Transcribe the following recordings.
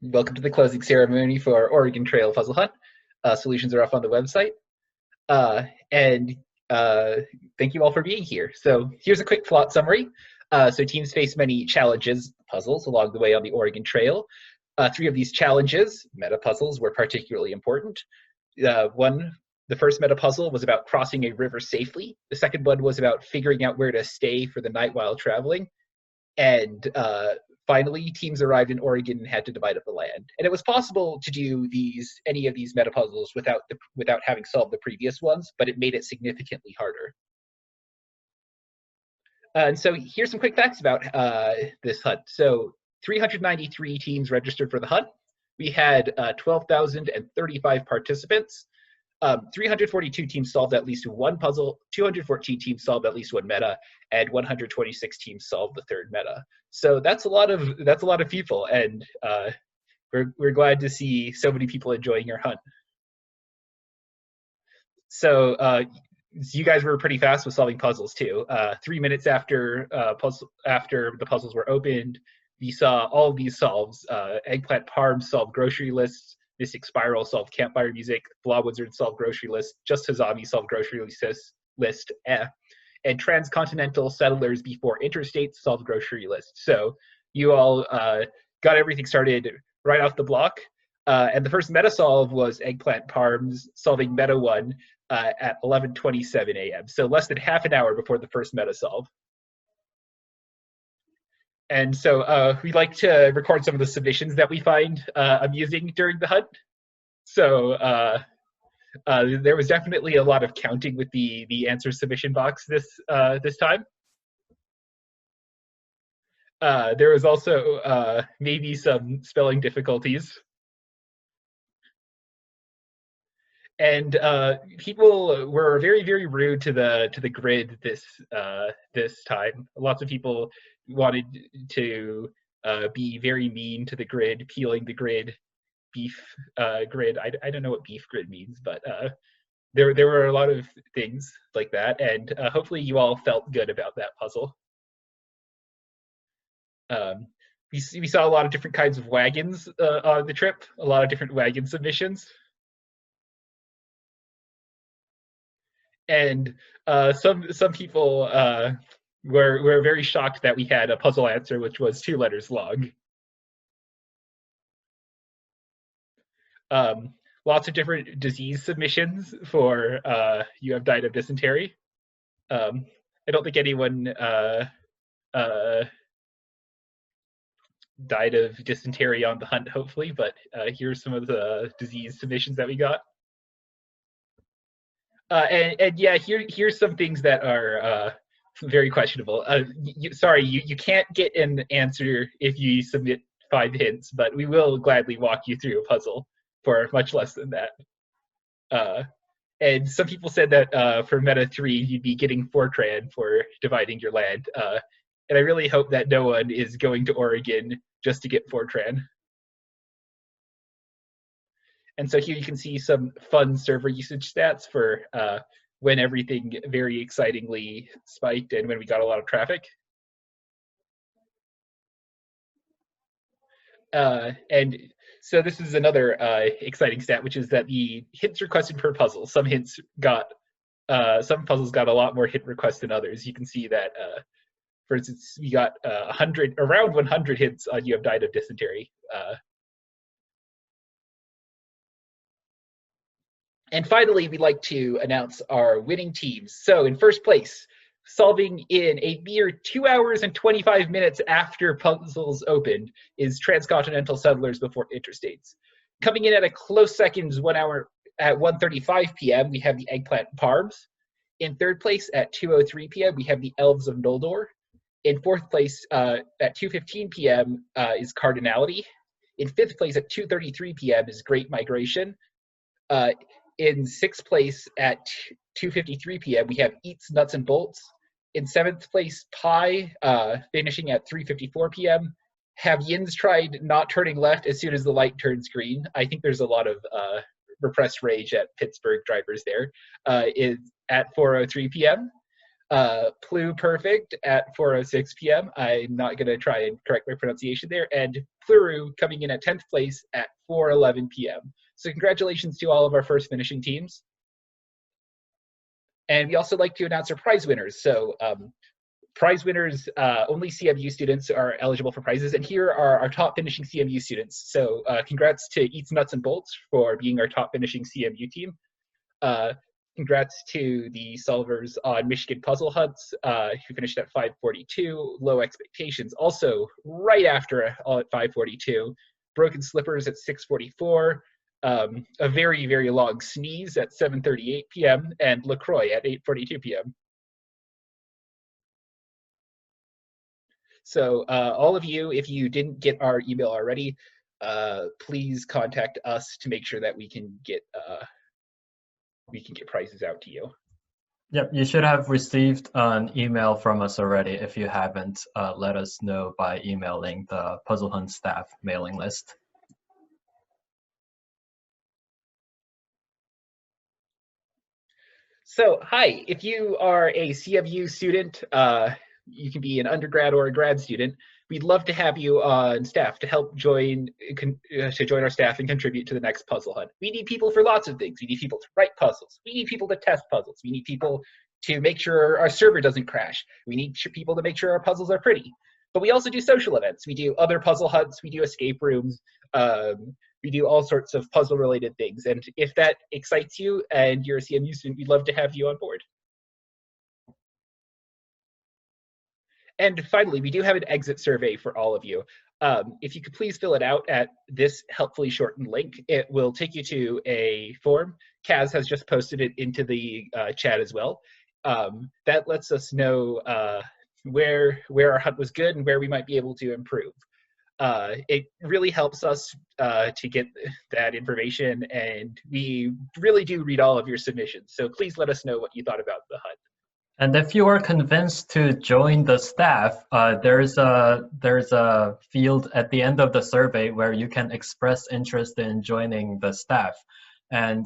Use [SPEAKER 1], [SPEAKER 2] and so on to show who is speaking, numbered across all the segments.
[SPEAKER 1] Welcome to the closing ceremony for our Oregon Trail Puzzle Hunt. Solutions are up on the website. And thank you all for being here. So here's a quick plot summary. So teams face many challenges, puzzles along the way on the Oregon Trail. Three of these challenges, meta puzzles, were particularly important. The first meta puzzle was about crossing a river safely. The second one was about figuring out where to stay for the night while traveling. And finally, teams arrived in Oregon and had to divide up the land. And it was possible to do any of these meta puzzles without having solved the previous ones, but it made it significantly harder. And so here's some quick facts about this hunt. So 393 teams registered for the hunt. We had 12,035 participants. 342 teams solved at least one puzzle, 214 teams solved at least one meta, and 126 teams solved the third meta. So that's a lot of people, and we're glad to see so many people enjoying your hunt. So you guys were pretty fast with solving puzzles too. 3 minutes after the puzzles were opened, we saw all of these solves. Eggplant Parm solved grocery lists. Mystic Spiral solved campfire music. Blob Wizard solved grocery list. Just Hazami solved grocery list. And Transcontinental Settlers Before Interstates solved grocery list. So you all got everything started right off the block. And the first meta solve was Eggplant Parms solving meta 1 at 11:27 a.m. So less than half an hour before the first meta solve. And so we like to record some of the submissions that we find amusing during the hunt. So there was definitely a lot of counting with the answer submission box this time. There was also maybe some spelling difficulties. And people were very, very rude to the grid this time. Lots of people wanted to be very mean to the grid, peeling the grid, beef grid. I don't know what beef grid means, but there were a lot of things like that, and hopefully you all felt good about that puzzle. We saw a lot of different kinds of wagons on the trip, a lot of different wagon submissions. And some people were very shocked that we had a puzzle answer which was 2 letters long. Lots of different disease submissions for you have died of dysentery. I don't think anyone died of dysentery on the hunt, hopefully, but here's some of the disease submissions that we got. And yeah, here's some things that are very questionable. Sorry, you can't get an answer if you submit 5 hints, but we will gladly walk you through a puzzle for much less than that. And some people said that for Meta 3, you'd be getting Fortran for dividing your land. And I really hope that no one is going to Oregon just to get Fortran. And so here you can see some fun server usage stats for when everything very excitingly spiked and when we got a lot of traffic. And so this is another exciting stat, which is that the hints requested per puzzle. Some puzzles got a lot more hint requests than others. You can see that, for instance, we got around 100 hints on you have died of dysentery. And finally, we'd like to announce our winning teams. So in first place, solving in a mere 2 hours and 25 minutes after puzzles opened, is Transcontinental Settlers Before Interstates. Coming in at a close second, 1 hour at 1:35 p.m., we have the Eggplant Parms. In third place at 2:03 p.m., we have the Elves of Noldor. In fourth place at 2:15 p.m. Is Cardinality. In fifth place at 2:33 p.m. is Great Migration. In sixth place at 2:53 p.m., we have Eats, Nuts, and Bolts. In seventh place, Pie, finishing at 3:54 p.m. Have Yins tried not turning left as soon as the light turns green? I think there's a lot of repressed rage at Pittsburgh drivers there. Is at 4:03 p.m. Plu Perfect at 4:06 p.m. I'm not going to try and correct my pronunciation there. And Pluru coming in at 10th place at 4:11 p.m. So congratulations to all of our first finishing teams. And we also like to announce our prize winners. So prize winners, only CMU students are eligible for prizes, and here are our top finishing CMU students. So congrats to Eats Nuts and Bolts for being our top finishing CMU team. Congrats to the solvers on Michigan Puzzle Hunts, who finished at 5:42. Low Expectations, also right after, all at 5:42. Broken Slippers at 6:44. A very, very long sneeze at 7:38 p.m. and LaCroix at 8:42 p.m. So all of you, if you didn't get our email already, please contact us to make sure that we can get prizes out to you.
[SPEAKER 2] Yep, you should have received an email from us already. If you haven't, let us know by emailing the Puzzle Hunt staff mailing list.
[SPEAKER 1] So hi, if you are a CMU student, you can be an undergrad or a grad student. We'd love to have you on staff to help join our staff and contribute to the next puzzle hunt. We need people for lots of things. We need people to write puzzles. We need people to test puzzles. We need people to make sure our server doesn't crash. We need people to make sure our puzzles are pretty. But we also do social events. We do other puzzle hunts. We do escape rooms. We do all sorts of puzzle-related things. And if that excites you and you're a CMU student, we'd love to have you on board. And finally, we do have an exit survey for all of you. If you could please fill it out at this helpfully shortened link, it will take you to a form. Kaz has just posted it into the chat as well. That lets us know where our hunt was good and where we might be able to improve. It really helps us to get that information, and we really do read all of your submissions. So please let us know what you thought about the hunt.
[SPEAKER 2] And if you are convinced to join the staff, there's a field at the end of the survey where you can express interest in joining the staff. And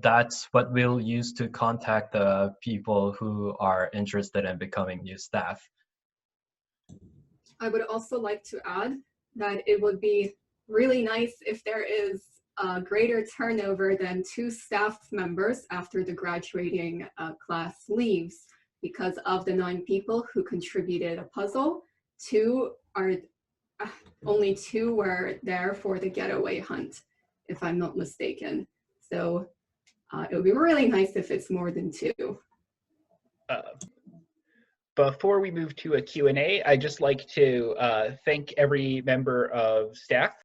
[SPEAKER 2] that's what we'll use to contact the people who are interested in becoming new staff.
[SPEAKER 3] I would also like to add that it would be really nice if there is a greater turnover than 2 staff members after the graduating class leaves. Because of the 9 people who contributed a puzzle, only 2 were there for the getaway hunt, if I'm not mistaken. So it would be really nice if it's more than 2.
[SPEAKER 1] Before we move to a Q&A, I'd just like to thank every member of staff